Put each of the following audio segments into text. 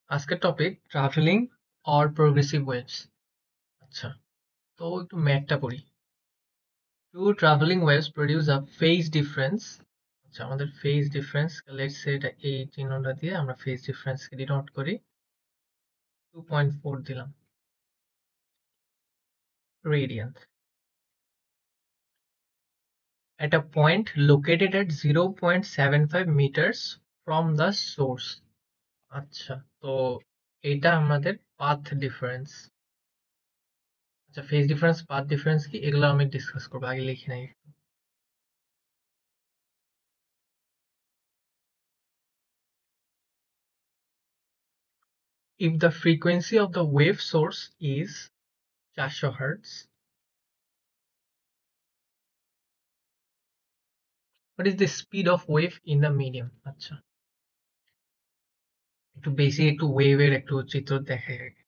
আজকের topic travelling or progressive waves. আচ্ছা, তো একটু ম্যাথটা পড়ি। Two travelling waves produce a phase difference. আচ্ছা, আমাদের ফেজ ডিফারেন্স, লেটস সে এটা এই চিহ্নটা দিয়ে আমরা ফেজ ডিফারেন্সকে ডিনোট করি। 2.4 দিলাম radian at a point located at 0.75 meters from the source. আচ্ছা, তো এটা আমাদের পাথ ডিফারেন্স। আচ্ছা, ফেজ ডিফারেন্স, পাথ ডিফারেন্স কি, এগুলো আমি ডিসকাস করবো, আগে লিখি নাই। If the frequency of the wave source is 400 Hz, what is the speed of wave in the medium? আচ্ছা, একটু বেশি একটু ওয়েভের একটু চিত্র দেখাই আগে।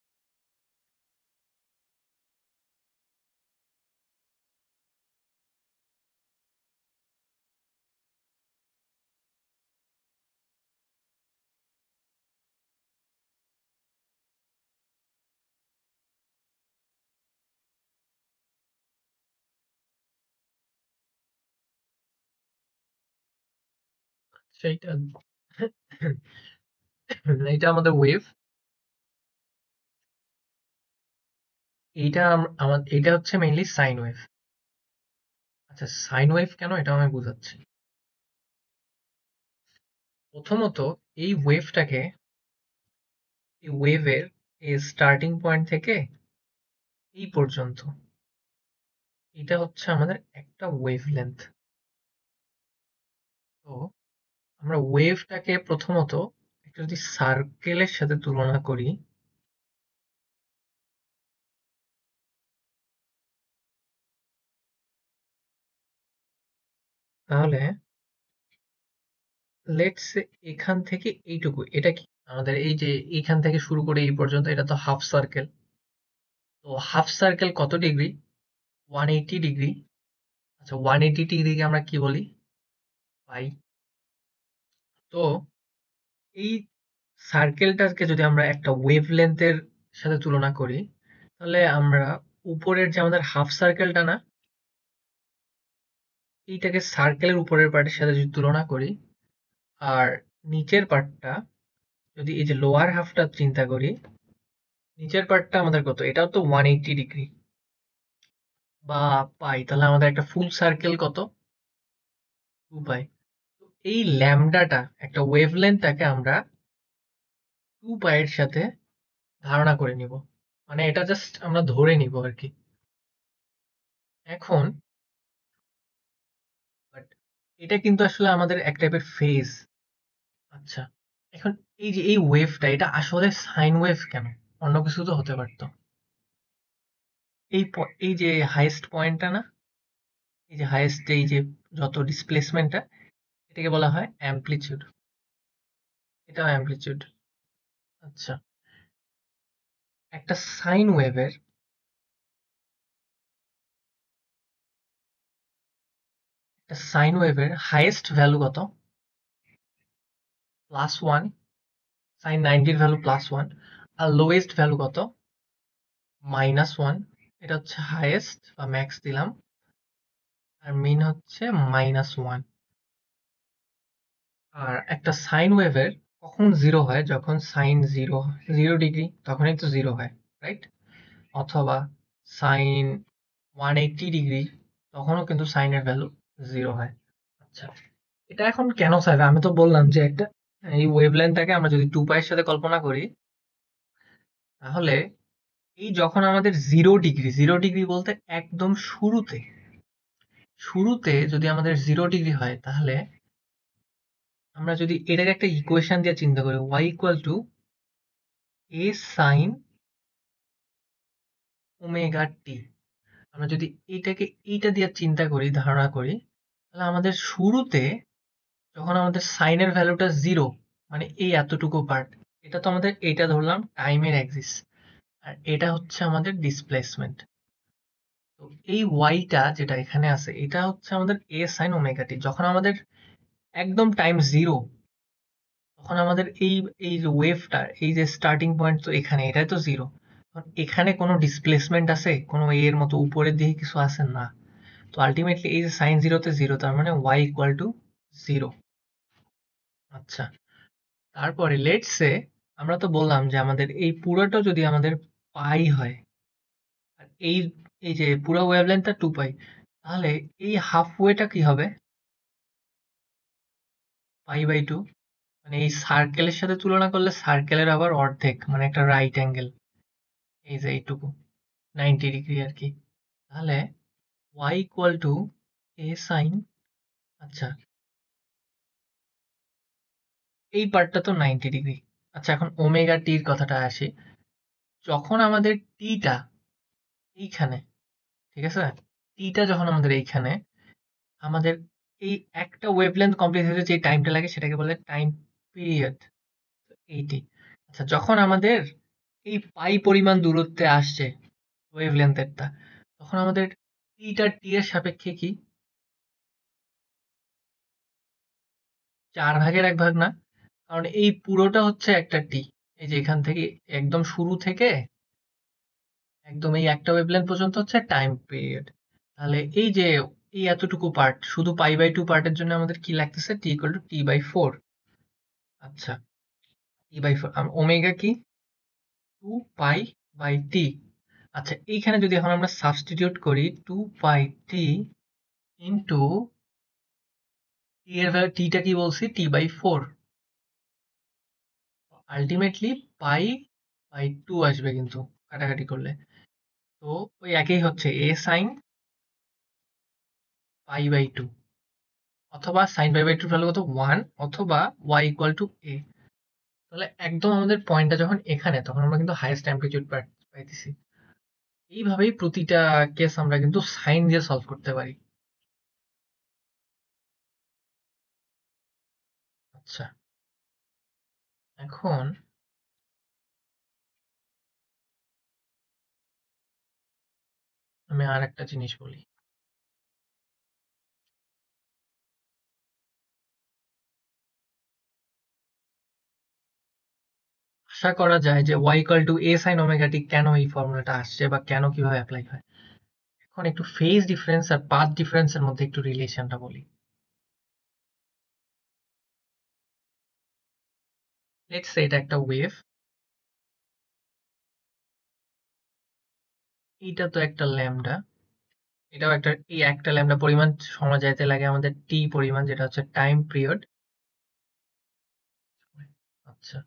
সেইটা এটা আমাদের ওয়েভ। এটা হচ্ছে মেইনলি সাইন ওয়েভ। আচ্ছা, সাইন ওয়েভ কেন, এটা আমি বুঝাচ্ছি। প্রথমত, এই ওয়েভটাকে, এই ওয়েভের এই স্টার্টিং পয়েন্ট থেকে এই পর্যন্ত, এটা হচ্ছে আমাদের একটা ওয়েভ লেন্থ। তো আমরা ওয়েভটাকে প্রথমত একটা যদি সার্কেলের সাথে তুলনা করি, তাহলে লেটস সে এখান থেকে এইটুকু, এটা কি আমাদের এই যে এইখান থেকে শুরু করে এই পর্যন্ত, এটা তো হাফ সার্কেল। তো হাফ সার্কেল কত ডিগ্রি? 180 ডিগ্রি। আচ্ছা, 180 ডিগ্রিকে আমরা কি বলি? পাই। তো এই সার্কেলটাকে যদি আমরা একটা ওয়েভ লেন্থের সাথে তুলনা করি, তাহলে আমরা উপরের যে আমাদের হাফ সার্কেলটা না, এইটাকে সার্কেলের উপরের পার্টের সাথে যদি তুলনা করি, আর নিচের পার্টটা যদি এই যে লোয়ার হাফটা চিন্তা করি, নিচের পার্টটা আমাদের কত? এটাও তো 180 ডিগ্রি বা পাই। তাহলে আমাদের একটা ফুল সার্কেল কত? 2 পাই। তো এই ল্যামডাটা, একটা ওয়েভলেন্থটাকে আমরা 2 পাই এর সাথে ধারণা করে নিব। মানে এটা জাস্ট আমরা ধরে নিব আর কি। এখন বাট এটা কিন্তু আসলে আমাদের এক টাইপের ফেজ। আচ্ছা, এখন এই যে এই ওয়েভটা, এটা আসলে সাইন ওয়েভ কেন? অন্য কিছু তো হতে পারতো। এই যে হাইয়েস্ট পয়েন্টটা না, এই যে হাইয়েস্ট, এই যে যত ডিসপ্লেসমেন্টটা, এটাকে বলা হয় অ্যামপ্লিচিউড। এটা অ্যামপ্লিচিউড। আচ্ছা, একটা সাইন ওয়েভের, হাইয়েস্ট ভ্যালু কত? +1। সাইন 90 এর ভ্যালু +1। আর লোয়েস্ট ভ্যালু কত? -1। এটা হচ্ছে হাইয়েস্ট বা ম্যাক্স দিলাম। আর মিন হচ্ছে -1। আর একটা সাইন ওয়েভের কখন জিরো হয়? যখন সাইন 0 ডিগ্রি, তখনই তো জিরো হয়, রাইট? অথবা সাইন 180 ডিগ্রি, তখনও কিন্তু সাইনের ভ্যালু জিরো হয়। আচ্ছা, এটা এখন কেন চাইবে? আমি তো বললাম যে একটা, এই ওয়েভলেন্থটাকে আমরা যদি 2 পাই এর সাথে কল্পনা করি, তাহলে এই যখন আমাদের 0 ডিগ্রি বলতে একদম শুরুতে, যদি আমাদের 0 ডিগ্রি হয়, তাহলে আমরা যদি এটাকে একটা ইকুয়েশন দিয়ে চিন্তা করি, y equal to a sine omega t, আমরা যদি এইটাকে এইটা দিয়ে চিন্তা করি, ধারণা করি, তাহলে আমাদের শুরুতে যখন আমাদের সাইনের ভ্যালুটা 0, মানে এই এতটুকু পার্ট, এটা তো আমাদের, এইটা ধরলাম টাইমের অ্যাক্সিস, আর এটা হচ্ছে আমাদের ডিসপ্লেসমেন্ট। তো এই ওয়াইটা যেটা এখানে আছে, এটা হচ্ছে আমাদের এ সাইন ওমেগা টি। যখন আমাদের একদম টাইম 0, তখন আমাদের এই যে ওয়েভটা, এই যে স্টার্টিং পয়েন্ট তো এখানে, এটাই তো জিরো। এখানে কোনো ডিসপ্লেসমেন্ট আছে, কোনো এর মতো উপরের দিকে কিছু আছে না। তো আলটিমেটলি এই যে সাইন জিরোতে জিরো, তার মানে ওয়াই ইকুয়াল টু জিরো। আচ্ছা, তারপরে লেটস সে আমরা তো বললাম যে আমাদের এই পুরোটা যদি আমাদের পাই হয়, আর এই যে পুরো ওয়েভলেন্থটা 2 পাই, তাহলে এই হাফ ওয়েটা কি হবে? পাই/2। মানে এই সার্কেলের সাথে তুলনা করলে সার্কেলের আবার অর্ধেক, মানে একটা রাইট অ্যাঙ্গেল, এই যে এইটুকু 90 ডিগ্রি আর কি। তাহলে y equal to a sine, আচ্ছা এই পার্টটা তো 90 ডিগ্রি। আচ্ছা, এখন ওমেগা টির কথাটা আসি। যখন আমাদের টিটা এইখানে, ঠিক আছে, টিটা যখন আমাদের এইখানে, আমাদের এই একটা ওয়েভলেন্থ কমপ্লিট হতে যে টাইমটা লাগে সেটাকে বলে টাইম পিরিয়ড, এইটি। আচ্ছা, যখন আমাদের এই পাই পরিমাণ দূরত্বে আসছে ওয়েভলেন্থেরটা, তখন আমাদের টিটা টি এর সাপেক্ষে কি 4/1 না? কারণ এই পুরোটা হচ্ছে একটা টি। এই যে এখান থেকে একদম শুরু থেকে একদম এই একটা ওয়েভলেন্থ পর্যন্ত হচ্ছে টাইম পিরিয়ড। তাহলে এই যে এই এতটুকু পার্ট, শুধু পাই/2 পার্টের জন্য আমাদের কি লাগতেছে? টি ইকুয়াল টু টি/4। আচ্ছা, টি/4 ওমেগা কি? 2 পাই/টি। আচ্ছা, এইখানে যদি এখন আমরা সাবস্টিটিউট করি 2 পাই/টি ইন্টু টি এর ভ্যালু, টিটা কি বলছি? টি/4। আলটিমেটলি পাই/2 আসবে কিন্তু কাটাকাটি করলে। তো ওই একই হচ্ছে এ সাইন পাই/2, অথবা সাইন পাই/2 ভ্যালু কত? 1, অথবা y ইকুয়াল টু a। তাহলে একদম আমাদের পয়েন্টটা যখন এখানে, তখন আমরা কিন্তু হাইয়েস্ট অ্যামপ্লিটিউড পাইতেছি। এইভাবেই প্রতিটা কেস আমরা কিন্তু সাইন দিয়ে সলভ করতে পারি। আচ্ছা, এখন আমি আর একটা জিনিস বলি। আশা করা যায় যে y equal to a sin omega t কেন এই ফর্মুলাটা আসছে বা কেন কিভাবে অ্যাপ্লাই হয়। এখন একটু ফেজ ডিফারেন্স আর পাথ ডিফারেন্সের মধ্যে একটু রিলেশনটা বলি। লেটস সে এটা একটা ওয়েভ, এইটা তো একটা ল্যামডা, এটাও একটা, এই একটা ল্যামডা পরিমাণ সময় যাইতে লাগে আমাদের টি পরিমাণ, যেটা হচ্ছে টাইম পিরিয়ড। আচ্ছা,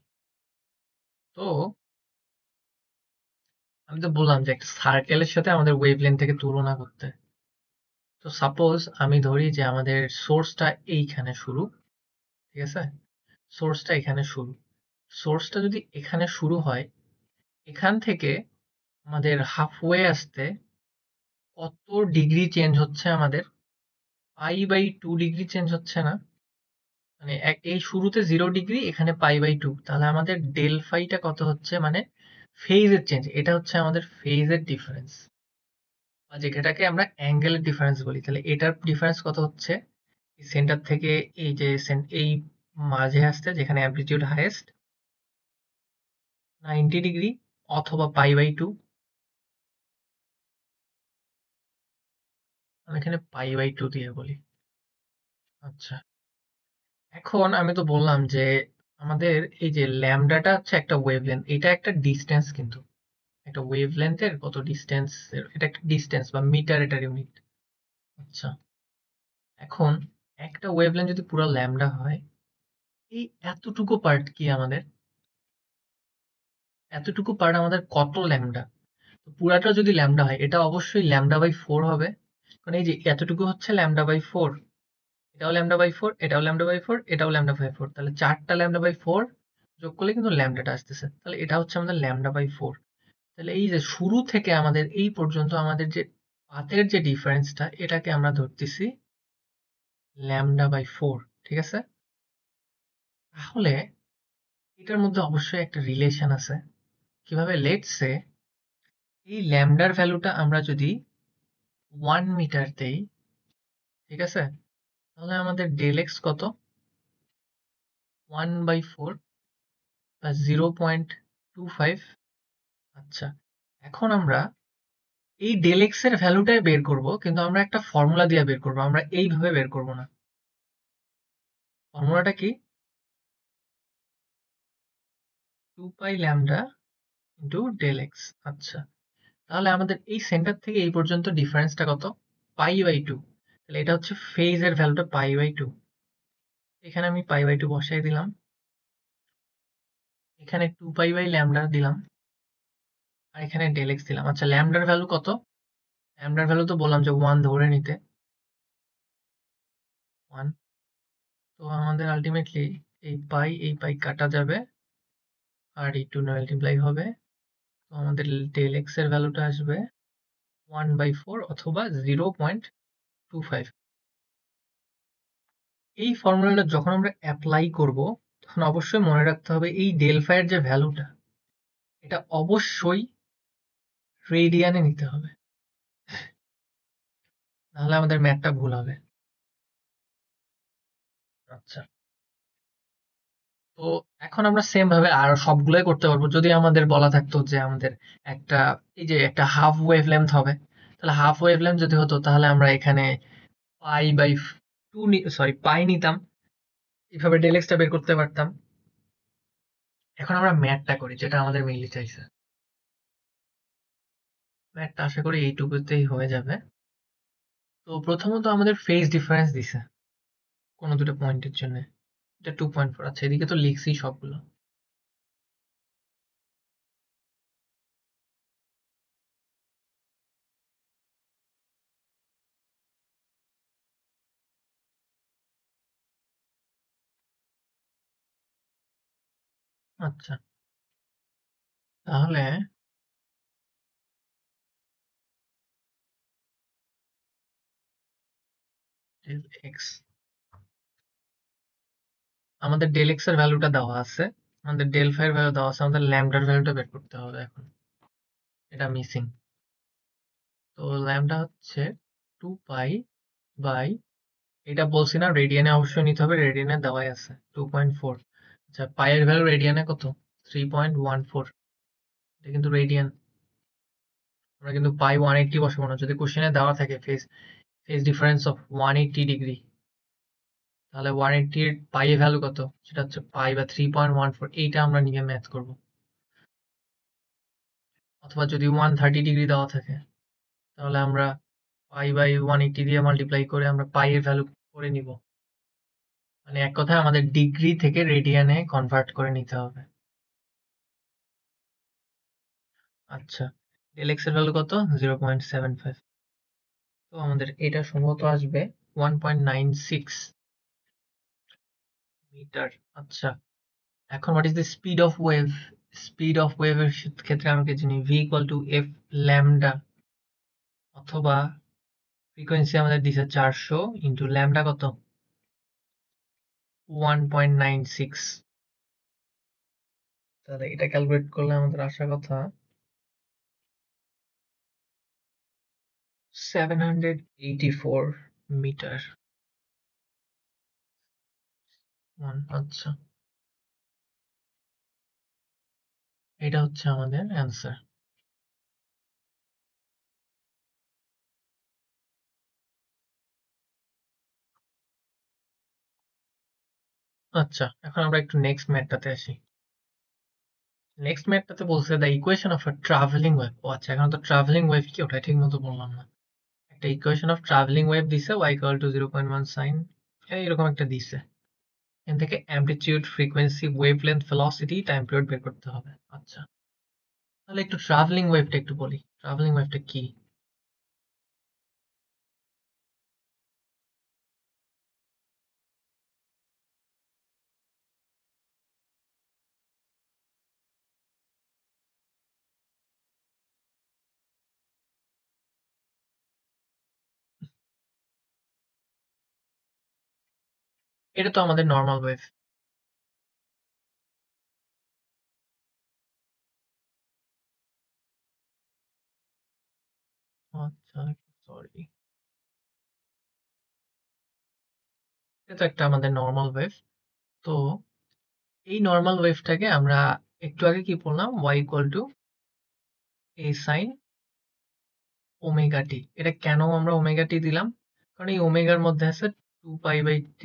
তো আমি তো বললাম যে একটা সার্কেলের সাথে আমাদের ওয়েভলেন্থ থেকে তুলনা করতে। তো সাপোজ আমি ধরি যে আমাদের সোর্সটা এইখানে শুরু, ঠিক আছে, সোর্সটা এখানে শুরু। সোর্সটা যদি এখানে শুরু হয়, এখান থেকে আমাদের হাফওয়ে আসতে কত ডিগ্রি চেঞ্জ হচ্ছে? আমাদের পাই/2 ডিগ্রি চেঞ্জ হচ্ছে না? মানে এই শুরুতে 0 ডিগ্রি, এখানে পাই/2, তাহলে আমাদের ডেল ফাইটা কত হচ্ছে? মানে ফেজের চেঞ্জ, এটা হচ্ছে আমাদের ফেজের ডিফারেন্স, বা যেটাকে আমরা অ্যাঙ্গেলের ডিফারেন্স বলি। তাহলে এটার ডিফারেন্স কত হচ্ছে? সেন্টার থেকে এই যে এই মাঝে আসতে, যেখানে অ্যামপ্লিটিউড হাইয়েস্ট, 90 ডিগ্রি, অথবা পাই/2। আমি এখানে পাই/2 দিয়ে বলি। আচ্ছা, এখন আমি তো বললাম যে আমাদের এই যে ল্যামডাটা হচ্ছে একটা ওয়েভলেন্থ, এটা একটা ডিস্টেন্স কিন্তু, একটা ওয়েভলেন্থের কত ডিস্টেন্স, এটা একটা ডিস্টেন্স বা মিটার, এটার ইউনিট। আচ্ছা, এখন একটা ওয়েভলেন্থ যদি পুরো ল্যামডা হয়, এই এতটুকু পার্ট কি আমাদের? এতটুকু পার্ট আমাদের কত ল্যামডা? তো পুরাটা যদি ল্যামডা হয়, এটা অবশ্যই λ/4 হবে। কারণ এই যে এতটুকু হচ্ছে λ/4, এটাও λ/4, এটাও λ/4, এটাও λ/4, তাহলে 4টা λ/4 যোগ করলে কিন্তু ল্যামডাটা আসতেছে। তাহলে এটা হচ্ছে আমাদের λ/4। তাহলে এই যে শুরু থেকে আমাদের এই পর্যন্ত আমাদের যে পাথের যে ডিফারেন্সটা, এটাকে আমরা ধরতেছি λ/4, ঠিক আছে? তাহলে এটার মধ্যে অবশ্যই একটা রিলেশন আছে। কিভাবে? লেটস সে এই ল্যামডার ভ্যালুটা আমরা যদি 1 মিটার দেই, ঠিক আছে, তাহলে আমাদের ডেল এক্স কত? 1/4 প্লাস 0.25। আচ্ছা, এখন আমরা এই ডেল এক্স এর ভ্যালুটাই বের করব, কিন্তু আমরা একটা ফর্মুলা দিয়ে বের করব, আমরা এইভাবে বের করব না। ফর্মুলাটা কি? 2 pi lambda into del x. আচ্ছা, তাহলে আমাদের এই সেন্টার থেকে এই পর্যন্ত ডিফারেন্সটা কত? পাই/2। তাহলে এটা হচ্ছে ফেজের ভ্যালুটা পাই/2। এখানে আমি পাই/2 বসাই দিলাম, এখানে 2 পাই ল্যামডা দিলাম, আর এখানে ডেল এক্স দিলাম। আচ্ছা, ল্যামডার ভ্যালু কত? ল্যামডার ভ্যালু তো বললাম যে 1 ধরে নিতে, 1। তো আমাদের আলটিমেটলি এই পাই কাটা যাবে, আর এই 2 মাল্টিপ্লাই হবে। তো আমাদের ডেল এক্স এর ভ্যালুটা আসবে 1/4 অথবা 0.25। এই ফর্মুলাটা যখন আমরা অ্যাপ্লাই করব, তখন অবশ্যই মনে রাখতে হবে এই ডেল ফাই এর যে ভ্যালুটা, এটা অবশ্যই রেডিয়ানে নিতে হবে, নাহলে আমাদের ম্যাথটা ভুল হবে। আচ্ছা, তো এখন আমরা সেম ভাবে আর সবগুলোই করতে পারবো। যদি আমাদের বলা থাকতো যে আমাদের একটা এই যে একটা হাফ ওয়েভ লেন্থ হবে, তাহলে হাফ ওয়েভ লেন্থ যদি হতো, তাহলে আমরা এখানে পাই/2 পাই নিতাম, এইভাবে ডেল এক্সটা বের করতে পারতাম। এখন আমরা ম্যাথটা করি, যেটা আমাদের মেইনলি চাইছে। ম্যাথটা আশা করি এইটুকুতেই হয়ে যাবে। তো প্রথমত আমাদের ফেজ ডিফারেন্স দিছে কোনো দুটো পয়েন্টের জন্য, এটা 2.4। আচ্ছা, এদিকে তো লিখছি সবগুলো। আচ্ছা, তাহলে ডেল এক্স, আমাদের ডেল এক্স এর ভ্যালুটা দেওয়া আছে, আমাদের ডেল ফাই এর ভ্যালু দেওয়া আছে, আমাদের ল্যামডার ভ্যালুটা বের করতে হবে এখন, এটা মিসিং। তো ল্যামডা হচ্ছে 2 পাই বাই, এটা বলছি না রেডিয়ানে অবশ্যই নিতে হবে, রেডিয়ানে দেওয়াই আছে 2.4। আচ্ছা, পাই এর ভ্যালু রেডিয়ানে কত? 3.14। এটা কিন্তু রেডিয়ান, আমরা কিন্তু পাই 180 বসাবো না। যদি কোশ্চেনে দেওয়া থাকে phase phase difference of 180 degree, তাহলে 180 এর পাই এর ভ্যালু কত? সেটা হচ্ছে পাই বা 3.14, এইটা আমরা নিয়ে ম্যাথ করব। অথবা যদি 130 ডিগ্রি দেওয়া থাকে, তাহলে আমরা পাই/180 দিয়ে মাল্টিপ্লাই করে আমরা পাই এর ভ্যালু করে নিব। মানে এক কথায় আমাদের ডিগ্রি থেকে রেডিয়ানে কনভার্ট করে নিতে হবে। আচ্ছা, ডেল এক্স এর ভ্যালু কত? 0.75। তো আমাদের এটা সম্ভবত আসবে 1.96 মিটার। আচ্ছা, এখন what is the speed of wave? Speed of ওয়েভের ক্ষেত্রে আমরা কি জানি? V equal two F lambda, অথবা ফ্রিকোয়েন্সি আমাদের দিছে 400 ইন্টু ল্যামডা কত? 1.96। তাহলে এটা ক্যালকুলেট করলে আমাদের আসার কথা 784 মিটার। আচ্ছা, এটা হচ্ছে আমাদের অ্যান্সার। আচ্ছা, এখন আমরা একটু নেক্সট ম্যাথটাতে আসি। নেক্সট ম্যাথটাতে বলছে the equation of a travelling wave. ও আচ্ছা, এখন তো ট্রাভেলিং ওয়েভ কি, ওটা ঠিক মতো বললাম না। একটা ইকুয়েশন অফ ট্রাভেলিং ওয়েভ দিছে, y ইকুয়াল টু 0.1 সাইন, এইরকম একটা দিছে। এখান থেকে amplitude, frequency, wavelength, velocity, time period বের করতে হবে। আচ্ছা, তাহলে একটু ট্রাভেলিং ওয়েভটা একটু বলি, ট্রাভেলিং ওয়েভটা কি? এটা তো আমাদের নর্মাল ওয়েভ। আচ্ছা, সরি, এটা তো একটা আমাদের নর্মাল ওয়েভ। তো এই নর্মাল ওয়েভটাকে আমরা একটু আগে কি বললাম, y equal to a sin omega t. এটা কেন আমরা ওমেগা টি দিলাম? কারণ এই ওমেগার মধ্যে আছে 2π/t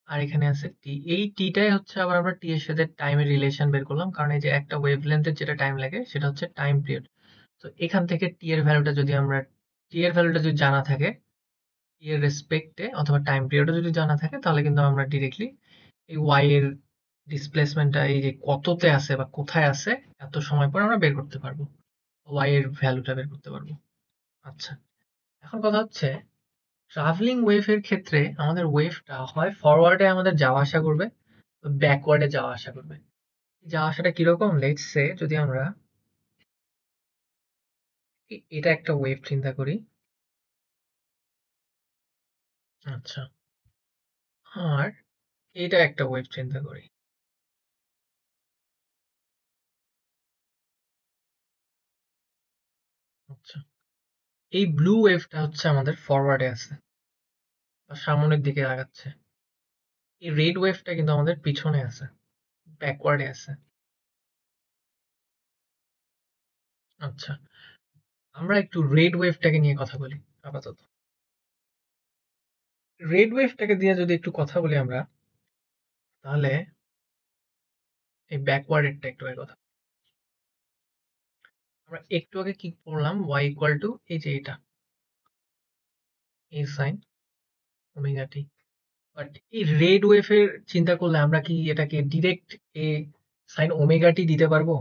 আর এখানে আছে টি। এই টিটাই হচ্ছে আবার আমরা টি এর সাথে টাইমের রিলেশন বের করলাম, কারণ এই যে একটা ওয়েভলেন্থের যেটা টাইম লাগে সেটা হচ্ছে টাইম পিরিয়ড। তো এখান থেকে টি এর ভ্যালুটা যদি আমরা টি এর ভ্যালুটা যদি জানা থাকে টি এর রেসপেক্টে অথবা টাইম পিরিয়ডও যদি জানা থাকে, তাহলে কিন্তু আমরা ডিরেক্টলি এই ওয়াই এর ডিসপ্লেসমেন্টটা এই যে কততে আছে বা কোথায় আছে এত সময় পর আমরা বের করতে পারবো, ওয়াই এর ভ্যালুটা বের করতে পারবো। আচ্ছা, এখন কথা হচ্ছে ট্রাভেলিং ওয়েভের ক্ষেত্রে আমাদের ওয়েভটা হয় ফরওয়ার্ডে আমাদের যাওয়া আসা করবে, ব্যাকওয়ার্ডে যাওয়া আসা করবে। যাওয়া আসাটা কিরকম? লেটস সে যদি আমরা এটা একটা ওয়েভ চিন্তা করি। আচ্ছা, আর এটা একটা ওয়েভ চিন্তা করি। আচ্ছা, এই ব্লু ওয়েভটা হচ্ছে আমাদের ফরওয়ার্ডে আছে বা সামনের দিকে আগাচ্ছে। এই রেড ওয়েভটা কিন্তু আমাদের পিছনে আছে, ব্যাকওয়ার্ডে আছে। আচ্ছা, আমরা একটু রেড ওয়েভটাকে নিয়ে কথা বলি আপাতত। রেড ওয়েভটাকে দিয়ে যদি একটু কথা বলি আমরা, তাহলে এই ব্যাকওয়ার্ডেরটা একটু আগে কথা। আমরা একটু আগে কি পড়লাম? y ইকুয়াল টু এই যে এটা a sin omega t. But এই রেড ওয়েভের চিন্তা করলে আমরা কি এটাকে direct a sine omega t দিতে পারবো?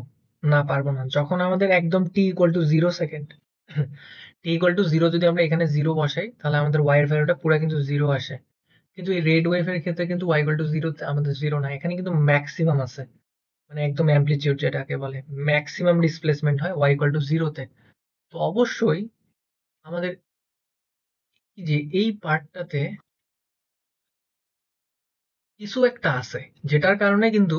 না, পারবো না। যখন আমাদের একদম t equal to 0 second, t equal to 0 যদি আমরা এখানে 0 বসাই, তাহলে আমাদের y এর ভ্যালুটা পুরো কিন্তু 0 আসে। কিন্তু এই রেড ওয়েভের ক্ষেত্রে কিন্তু y ইকুয়াল টু 0 আমাদের 0 না, এখানে কিন্তু ম্যাক্সিমাম আছে। মানে একদম অ্যামপ্লিটিউড যেটাকে বলে, ম্যাক্সিমাম ডিসপ্লেসমেন্ট হয় y ইকুয়াল টু 0 তে। তো অবশ্যই আমাদের এই যে এই পার্টটাতে কিছু একটা আছে, যেটার কারণে কিন্তু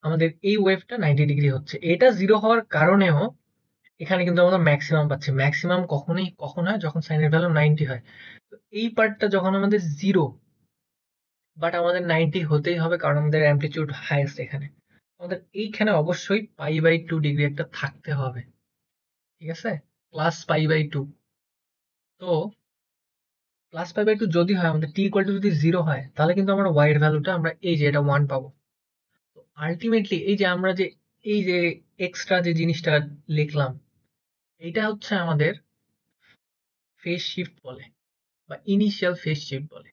আমাদের এই ওয়েভটা 90 ডিগ্রি হচ্ছে। এটা 0 হওয়ার কারণেও এখানে কিন্তু আমরা ম্যাক্সিমাম পাচ্ছি। ম্যাক্সিমাম কখন হয়? যখন সাইনের ভ্যালু 90 হয়। তো এই পার্টটা যখন আমাদের 0, বাট আমাদের 90 হতেই হবে কারণ আমাদের অ্যামপ্লিটিউড হাইয়েস্ট এখানে। আমাদের এইখানে অবশ্যই π/2 ডিগ্রি একটা থাকতে হবে। ঠিক আছে? প্লাস π/2। তো প্লাস π/2 যদি হয়, আমাদের টি ইকুয়াল টু যদি 0 হয়, তাহলে কিন্তু আমরা y এর ভ্যালুটা আমরা এই যে এটা 1 পাবো। তো আলটিমেটলি এই যে আমরা যে এই যে এক্সট্রা যে জিনিসটা লিখলাম, এইটা হচ্ছে আমাদের ফেজ শিফট বলে বা ইনিশিয়াল ফেজ শিফট বলে।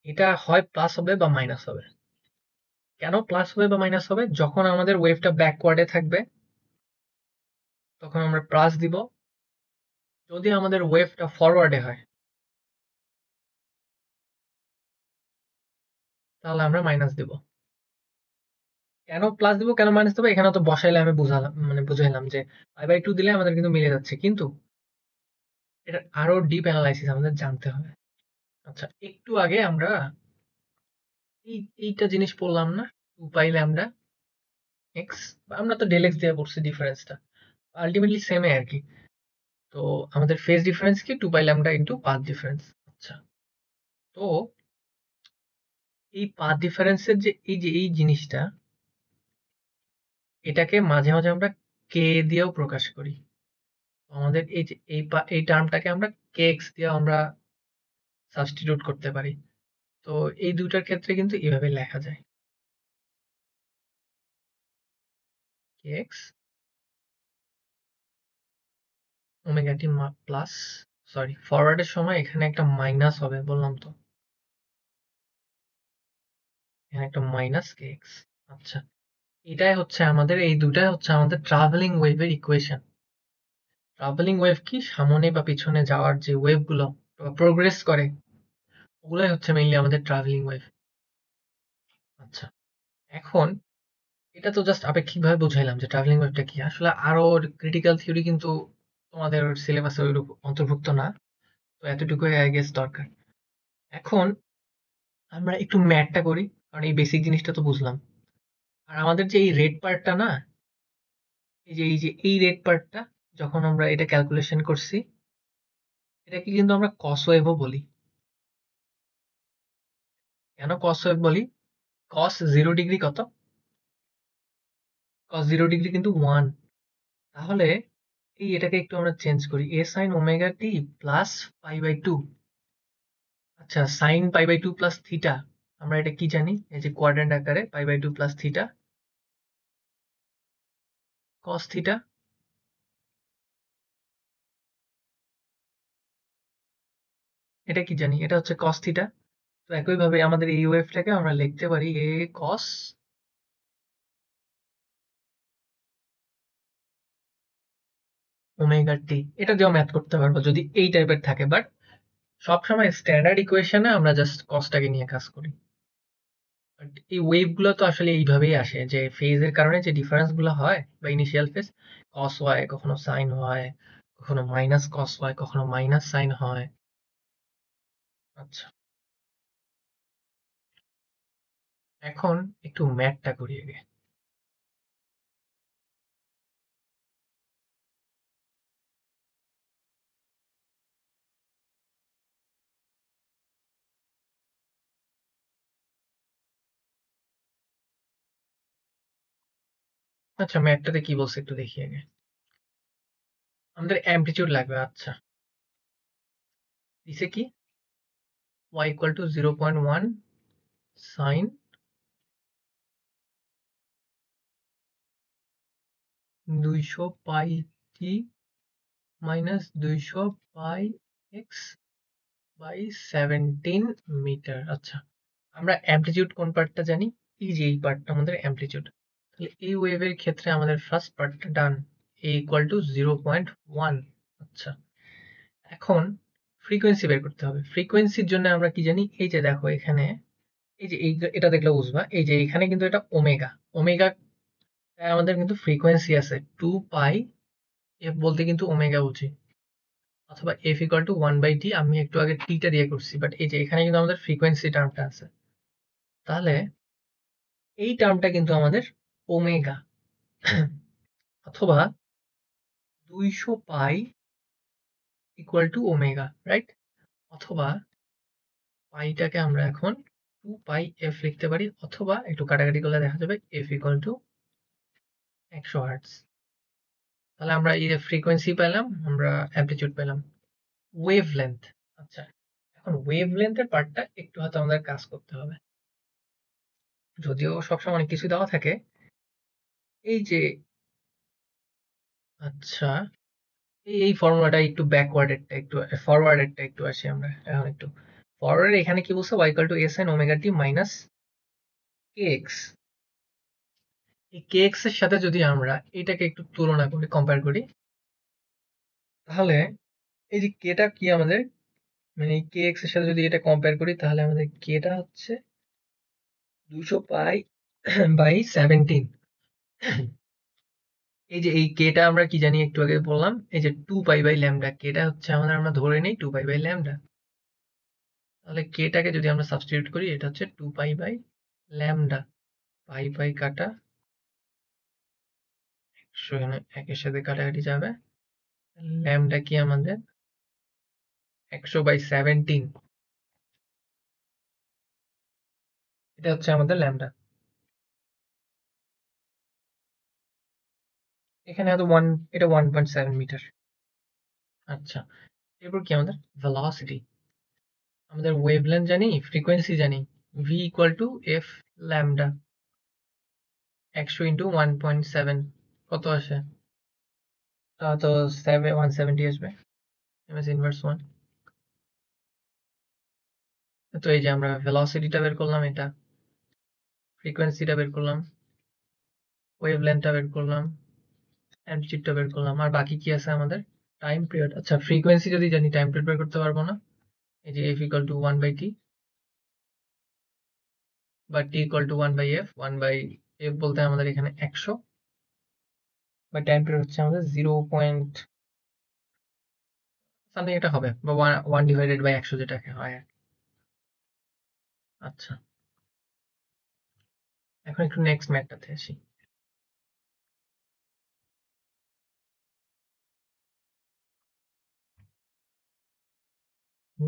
এটা হয় প্লাস হবে বা মাইনাস হবে। কেন প্লাস হবে বা মাইনাস হবে? যখন আমাদের ওয়েভটা ব্যাকওয়ার্ডে থাকবে তখন আমরা প্লাস দিব, যদি আমাদের ওয়েভটা ফরওয়ার্ডে হয় তাহলে আমরা মাইনাস দিব। কেন প্লাস দিব কেন মাইনাস দেবো এখানে তো বসাইলে আমি বুঝালাম, মানে বুঝাইলাম যে π/2 দিলে আমাদের কিন্তু মিলে যাচ্ছে, কিন্তু এটা আরো ডিপ অ্যানালাইসিস আমাদের জানতে হবে। আচ্ছা, একটু আগে আমরা এইটা জিনিস পড়লাম না, 2π λ এক্স, আমরা তো ডেল এক্স দিয়ে পড়ছি ডিফারেন্সটা, আলটিমেটলি সেমই আর কি। তো আমাদের ফেজ ডিফারেন্স কি? 2π λ ইন্টু পাথ ডিফারেন্স। আচ্ছা, তো এই পাথ ডিফারেন্সের যে এই জিনিসটা, এটাকে মাঝে মাঝে আমরা কে দিয়েও প্রকাশ করি। আমাদের এই যে এই টার্মটাকে আমরা কে এক্স দিয়ে আমরা সাবস্টিটিউট করতে পারি। তো এই দুটার ক্ষেত্রে কিন্তু এভাবে লেখা যায়, কে x omega t plus, sorry ফরওয়ার্ডের সময় এখানে একটা মাইনাস হবে বললাম তো, এখানে একটা মাইনাস কে এক্স। আচ্ছা, এটাই হচ্ছে আমাদের, এই দুটাই হচ্ছে আমাদের ট্রাভেলিং ওয়েভের ইকুয়েশন। ট্রাভেলিং ওয়েভ কি? সামনে বা পিছনে যাওয়ার যে ওয়েভগুলো প্রোগ্রেস করে, ওগুলাই হচ্ছে মেইনলি আমাদের ট্রাভেলিং ওয়েভ। আচ্ছা, এখন এটা তো জাস্ট আপেক্ষিকভাবে বুঝাইলাম যে ট্রাভেলিং ওয়েভটা কি। আসলে আরো ক্রিটিক্যাল থিওরি কিন্তু তোমাদের সিলেবাসে ওইরূপ অন্তর্ভুক্ত না। তো এতটুকুই আই গেস দরকার। এখন আমরা একটু ম্যাথটা করি, কারণ এই বেসিক জিনিসটা তো বুঝলাম। আর আমাদের যে এই রেড পার্টটা না, এই রেড পার্টটা যখন আমরা এটা ক্যালকুলেশন করছি, এটাকে কিন্তু আমরা কস ওয়েভও বলি। কেন কস ওয়েভ বলি? cos 0 ডিগ্রি কত? cos 0 ডিগ্রি কিন্তু 1। তাহলে এটাকে একটু আমরা চেঞ্জ করি, a sin omega t plus pi by 2। আচ্ছা, sin pi by 2 plus theta, আমরা এটা কি জানি? এই যে কোয়াড্রেন্ট আকারে pi by 2 plus theta cos theta. এটা কি জানি? এটা হচ্ছে cos থিটা। তো একইভাবে আমাদের এই ওয়েভটাকে আমরা লিখতে পারি a cos ওমেগা টি। এটা দিয়েও ম্যাথ করতে পারবো যদি এই টাইপের থাকে, বাট সবসময় স্ট্যান্ডার্ড ইকুয়েশনে আমরা জাস্ট কসটাকে নিয়ে কাজ করি। বাট এই ওয়েভ গুলো তো আসলে এইভাবেই আসে, যে ফেজের কারণে যে ডিফারেন্স গুলো হয় বা ইনিশিয়াল ফেজ, কস হয়, কখনো সাইন হয়, কখনো মাইনাস কস হয়, কখনো মাইনাস সাইন হয়। আচ্ছা, এখন একটু ম্যাথটা করি আগে। আচ্ছা, ম্যাথটাতে কি বলছে একটু দেখি আগে। আমাদের অ্যামপ্লিটিউড লাগবে। আচ্ছা, দিছে কি y equal to 0.1 sine 200 pi t minus 200 pi x by 17 metre. আচ্ছা, আমরা অ্যামপ্লিটিউড কোন পার্টটা জানি? এই যে এই পার্টটা আমাদের অ্যামপ্লিটিউড। তাহলে এই ওয়েভের ক্ষেত্রে আমাদের ফার্স্ট পার্টটা ডান, a ইকুয়াল টু 0.1। আচ্ছা, এখন ফ্রিকোয়েন্সি বের করতে হবে। ফ্রিকোয়েন্সির জন্য আমরা কি জানি? এই যে দেখো এখানে, এই যে এটা দেখলে বুঝবা, এই যে এখানে কিন্তু এটা ওমেগা। ওমেগা আমাদের কিন্তু ফ্রিকোয়েন্সি আছে 2 পাই এফ, বলতে কিন্তু ওমেগা বুঝি, অথবা এফ ইকুয়াল টু 1 বাই টি। আমি একটু আগে টিটা দিয়ে করছি, বাট এই যে এখানে কিন্তু আমাদের ফ্রিকোয়েন্সি টার্মটা আছে। তাহলে এই টার্মটা কিন্তু আমাদের ওমেগা, অথবা 200 পাই ইকুয়াল টু ওমেগা, রাইট? অথবা পাইটাকে আমরা এখন 2 পাই এফ লিখতে পারি, অথবা একটু কাটাকাটি করলে দেখা যাবে এফ ইকুয়াল টু 100 হার্টজ। তাহলে আমরা এই ফ্রিকোয়েন্সি পেলাম, আমরা অ্যামপ্লিটিউড পেলাম। Wave length. আচ্ছা, এখন ওয়েভ লেন্থের পার্টটা একটু হয়তো আমাদের কাজ করতে হবে, যদিও সবসময় অনেক কিছু দেওয়া থাকে। এই যে, আচ্ছা, এই ফর্মুলাটা একটু ব্যাকওয়ার্ডেরটা, একটু ফরওয়ার্ডেরটা একটু আসি আমরা এখন একটু। ফরওয়ার্ডের এখানে কি বলছে? y equal to a sin omega t minus kx। এই kx এর সাথে যদি আমরা এটাকে একটু তুলনা করি, কম্পেয়ার করি, তাহলে এই যে কেটা কি আমাদের, মানে এই kx এর সাথে যদি এটা কম্পেয়ার করি, তাহলে আমাদের কেটা হচ্ছে 200 পাই বাই 17। এই যে এই কেটা আমরা কি জানি? একটু আগে বললাম, এই যে 2 পাই বাই ল্যামডা। কেটা হচ্ছে আমাদের, আমরা ধরে নেই 2 পাই বাই ল্যামডা। তাহলে কেটাকে যদি আমরা সাবস্টিটিউট করি, এটা হচ্ছে 2 পাই বাই ল্যামডা। পাই পাই কাটা, এখানে একের সাথে কাটাকাটি যাবে। ল্যামডা কি আমাদের 100/17। এটা হচ্ছে আমাদের ল্যামডা। এখানে হয়তো এটা 1.7 মিটার। আচ্ছা, এরপর কি আমাদের ভেলোসিটি। আমাদের ওয়েভলেন্থ জানি, ফ্রিকোয়েন্সি জানি, v equal two F lambda. 100 into 1.7 কত আসে? তো 170 আসবে, এমএস ইনভার্স 1। তো এই যে আমরা ভেলোসিটিটা বের করলাম, এটা ফ্রিকোয়েন্সিটা বের করলাম, ওয়েভলেন্থটা বের করলাম, অ্যামপ্লিটিউডটা বের করলাম, আর বাকি কি আছে আমাদের? Time period. আচ্ছা, ফ্রিকোয়েন্সি যদি জানি, টাইম পিরিয়ড বের করতে পারবো না? এই যে f equal to 1 by t, বা t equal to 1 by f. 1 by f বলতে আমাদের এখানে 100, বা টাইম পিরিয়ড হচ্ছে আমাদের 0 সামথিং এটা হবে, বা 1 ডিভাইডেড বাই 100 যেটাকে হয় আর কি। আচ্ছা, এখন একটু নেক্সট ম্যাথটাতে আসি।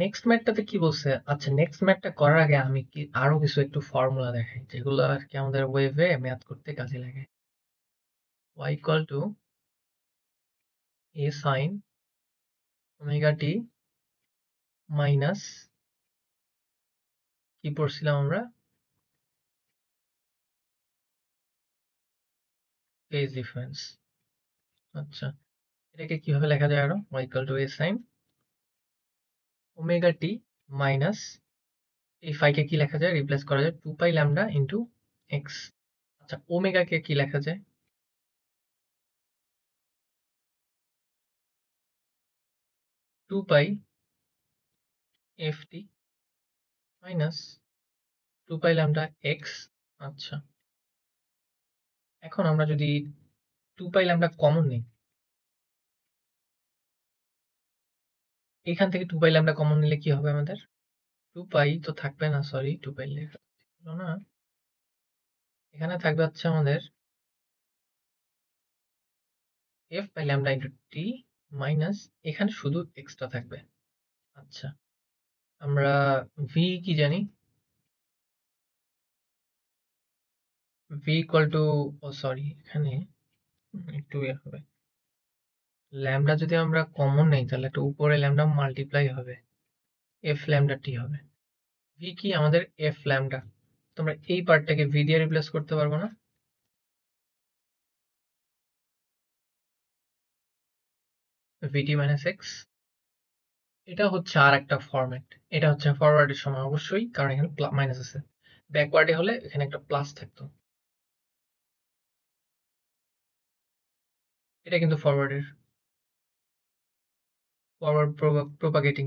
নেক্সট ম্যাথটাতে কি বলছে? আচ্ছা, নেক্সট ম্যাথটা করার আগে আমি কি আরো কিছু একটু ফর্মুলা দেখাই, যেগুলো আর কি আমাদের ওয়েভে ম্যাথ করতে কাজে লাগে। y equal to a sin omega T minus, কি পড়ছিলাম আমরা? Phase difference. আচ্ছা, এটাকে কিভাবে লেখা যায় আরো? y equal to a sin omega T minus, এই ফাইকে কি লেখা যায়? রিপ্লেস করা যায় 2 পাই ল্যামডা ইন্টু এক্স। আচ্ছা, ওমেগাকে কি লেখা যায়? 2 পাই F T minus 2 pi lambda x. আচ্ছা, এখন আমরা যদি 2 পাই ল্যামডা কমন নিই, এখান থেকে 2 পাই ল্যামডা কমন নিলে কি হবে আমাদের? 2 পাই তো থাকবে না, সরি 2 পাই লেখা ছিল না, এখানে থাকবে হচ্ছে আমাদের f by lambda into t minus, এখানে শুধু এক্সট্রা থাকবে। আচ্ছা, আমরা ভি কি জানি? V equal to, oh sorry, এখানে একটু ইয়ে হবে, ল্যামডা যদি আমরা কমন নেই তাহলে একটা উপরে ল্যামডা মাল্টিপ্লাই হবে, এফ ল্যামডা টি হবে। ভি কি আমাদের? F lambda. তোমরা এই পার্টটাকে ভি দিয়ে রিপ্লেস করতে পারবো না? ভিটি মাইনাস এক্স, এটা হচ্ছে আর একটা ফরম্যাট। এটা হচ্ছে ফরওয়ার্ডের সময় অবশ্যই, কারণ এখানে মাইনাস আছে। ব্যাকওয়ার্ডে হলে এখানে একটা প্লাস থাকতো। এটা কিন্তু ফরওয়ার্ডের, ফরওয়ার্ড প্রোপাগেটিং।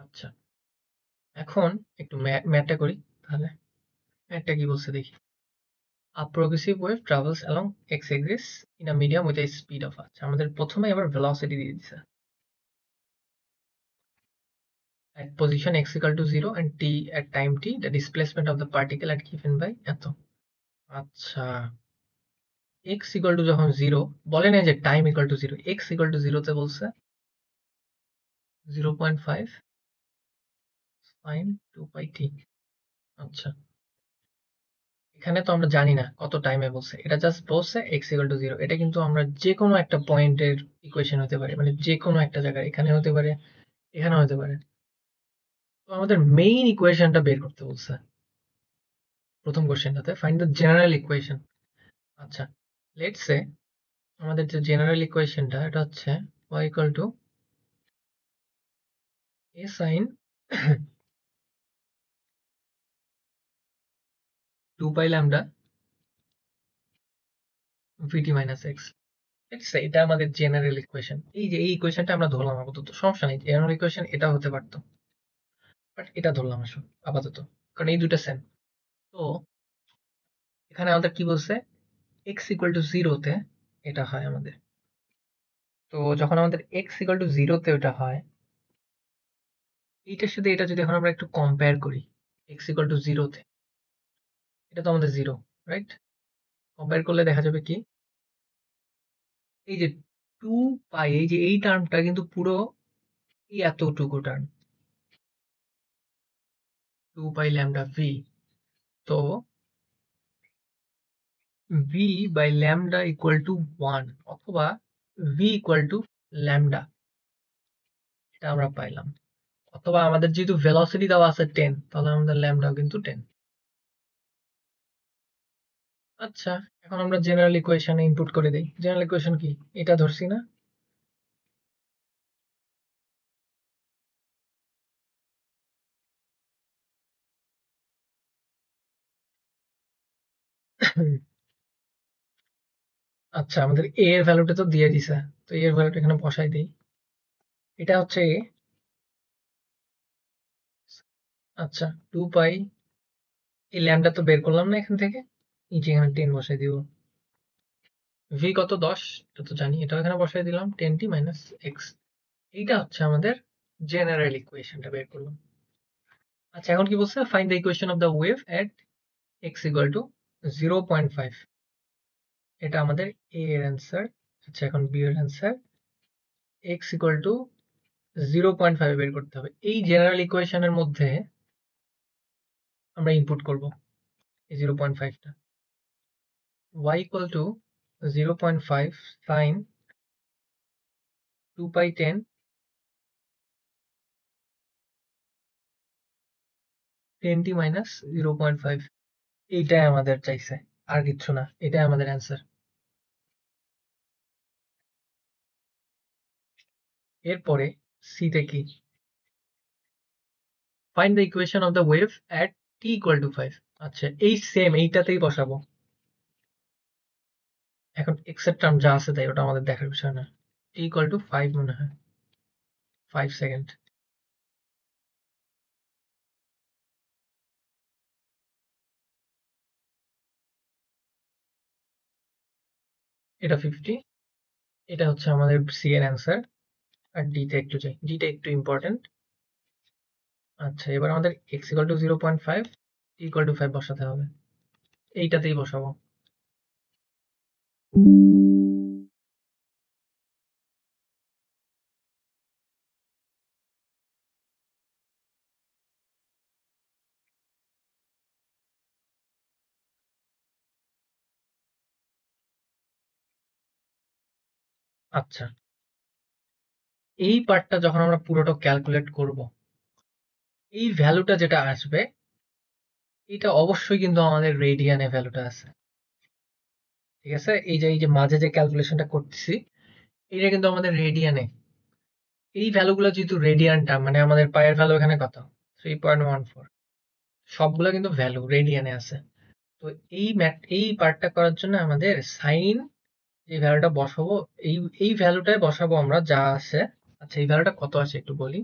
আচ্ছা, এখন একটু ম্যাথটা করি তাহলে। ম্যাথটা কি বলছে দেখি। A progressive wave travels along x-axis in a medium with a speed of, আচ্ছা আমাদের প্রথমে আবার ভেলোসিটি দিয়ে দিছে। At position x equal to 0 and t at time t, the displacement of the particle at given by এত। আচ্ছা, x equal to যখন 0, বলে না যে time equal to 0, x equal to 0 তে বলছে 0.5 sin 2 pi t। আচ্ছা, এখানে তো আমরা জানি না কত টাইমে বলছে, এটা জাস্ট বলছে x equal to 0। এটা কিন্তু আমরা যে কোনো একটা পয়েন্টের ইকুয়েশন হতে পারে, মানে যে কোনো একটা জায়গায়, এখানে হতে পারে, এখানে হতে পারে। তো আমাদের মেইন ইকুয়েশনটা বের করতে বলছে প্রথম কোশ্চেনটাতে, ফাইন্ড দ্য জেনারেল ইকুয়েশন। আচ্ছা, লেটস সে আমাদের যে জেনারেল ইকুয়েশনটা, এটা হচ্ছে y equal to a sin 2 pi lambda vt minus x। Let's say এটা আমাদের জেনারেল ইকুয়েশন। এই যে এই ইকুয়েশনটা আমরা ধরলাম আপাতত, সমস্যা নেই, জেনারেল ইকুয়েশন এটা হতে পারতো, বাট এটা ধরলাম আসলে আপাতত, কারণ এই দুটো সেম। তো এখানে আমাদের কি বলছে? x ইকুয়াল টু 0 তে এটা হয় আমাদের। তো যখন আমাদের x ইকুয়াল টু 0 তে ওটা হয়, এইটার সাথে এটা যদি এখন আমরা একটু কম্পেয়ার করি, x ইকুয়াল টু 0 তে, এটা তো আমাদের 0, রাইট? কম্পেয়ার করলে দেখা যাবে কি, এই যে 2 পাই, এই যে এই টার্মটা কিন্তু পুরো এই এতটুকু টার্ম 2 পাই ল্যামডা ভি। তো v by lambda equal to 1, অথবা ভি ইকুয়াল টু ল্যামডা, এটা আমরা পাইলাম। অথবা আমাদের যেহেতু ভেলোসিটি দেওয়া আছে 10, তাহলে আমাদের ল্যামডাও কিন্তু 10। আচ্ছা, এখন আমরা জেনারেল ইকুয়েশনে ইনপুট করে দেই। জেনারেল ইকুয়েশন কি? এটা ধরছি না? আচ্ছা, আমাদের a এর ভ্যালুটা তো দিয়ে দিছে, তো a এর ভ্যালুটা এখানে বসাই দেই। এটা হচ্ছে a। আচ্ছা, 2 পাই, এই ল্যামডা তো বের করলাম না এখান থেকে, এই যে এখানে 10 বসাই দিব। ভি কত? 10, এটা তো জানি, এটাও এখানে বসাই দিলাম 10t মাইনাস এক্স। এইটা হচ্ছে আমাদের জেনারেল ইকুয়েশনটা বের করলাম। আচ্ছা, এখন কি বলছে? Find the equation of the wave at x equal to 0.5। এটা আমাদের a এর অ্যান্সার। আচ্ছা, এখন b এর অ্যান্সার, x ইকুয়াল টু 0.5 বের করতে হবে। এই জেনারেল ইকুয়েশনের মধ্যে আমরা ইনপুট করব এই 0.5টা। y equal to 0.5 sin 2 pi 10 10t minus 0.5, এইটাই আমাদের চাইছে, আর কিচ্ছু না, এটাই আমাদের অ্যান্সার। এরপরে সিতে কি, find the equation of the wave at t equal to 5। আচ্ছা, এই সেম এইটাতেই বসাবো। এখন এক্সের টার্ম যা আছে তাই, ওটা আমাদের দেখার বিষয় না। t equal to 5 মনে হয়, 5 সেকেন্ড। এটা 50, এটা হচ্ছে আমাদের সি এর অ্যান্সার। আর ডিতে একটু যাই, ডিটা একটু ইম্পর্টেন্ট। আচ্ছা, এবার আমাদের x equal to 0.5, t equal to 5 বসাতে হবে, এইটাতেই বসাবো। আচ্ছা, এই পার্টটা যখন আমরা পুরোটা ক্যালকুলেট করব, এই ভ্যালুটা যেটা আসবে, এটা অবশ্যই কিন্তু আমাদের রেডিয়ানে ভ্যালুটা আছে। ঠিক আছে, এই যে মাঝে যে ক্যালকুলেশনটা করতেছি, এটা কিন্তু আমাদের রেডিয়ানে। এই ভ্যালুগুলো যেহেতু রেডিয়ানটা, মানে আমাদের পায়ের ভ্যালু এখানে কত, 3.14, সবগুলো কিন্তু ভ্যালু রেডিয়ানে আছে। তো এই পার্টটা করার জন্য আমাদের সাইন যে ভ্যালুটা বসাবো, এই এই ভ্যালুটাই বসাবো আমরা যা আছে। আচ্ছা, এই ভ্যালুটা কত আছে একটু বলি।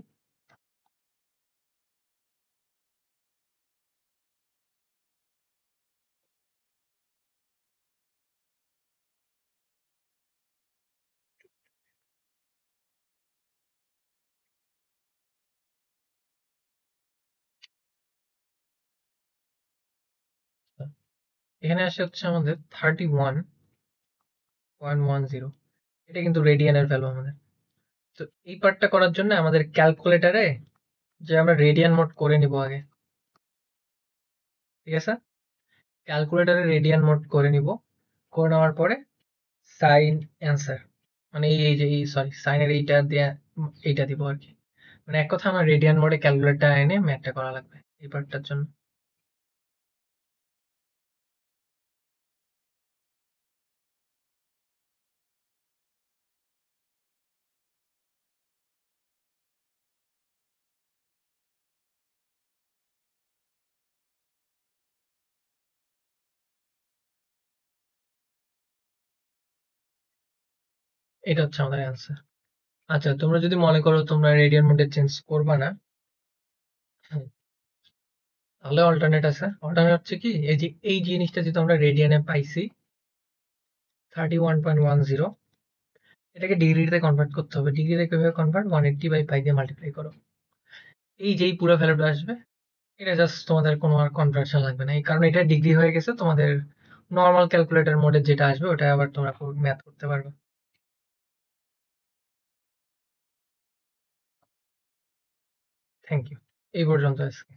এখানে আসে হচ্ছে আমাদের 31.10, এটা কিন্তু রেডিয়ানের ভ্যালু আমাদের। তো এই পার্টটা করার জন্য আমাদের ক্যালকুলেটারে যে আমরা রেডিয়ান মোড করে নিব আগে। ঠিক আছে, ক্যালকুলেটারে রেডিয়ান মোড করে নিব, করে নেওয়ার পরে সাইন অ্যান্সার, মানে এই যে সরি সাইনের এইটা দিয়ে এইটা দিব আর কি। মানে এক কথা, আমার রেডিয়ান মোডে ক্যালকুলেটর এনে ম্যাথটা করা লাগবে এই পার্টটার জন্য। এটা হচ্ছে আমাদের অ্যান্সার। আচ্ছা, তোমরা যদি মনে করো তোমরা রেডিয়ান মোডে চেঞ্জ করবা না, হুম, তাহলে অল্টারনেট আছে। অল্টারনেট হচ্ছে কি, এই যে এই জিনিসটা যেহেতু আমরা রেডিয়ানে পাইছি 31.10, এটাকে ডিগ্রিতে কনভার্ট করতে হবে। ডিগ্রিতে কিভাবে কনভার্ট, 180/π দিয়ে মাল্টিপ্লাই করো, এই যেই পুরো ভ্যালুটা আসবে, এটা জাস্ট তোমাদের কোনো আর কনভার্সন লাগবে না, এই কারণে এটা ডিগ্রি হয়ে গেছে। তোমাদের নর্মাল ক্যালকুলেটর মোডে যেটা আসবে ওটা আবার তোমরা ম্যাথ করতে পারবে। থ্যাংক ইউ, এই পর্যন্ত আজকে।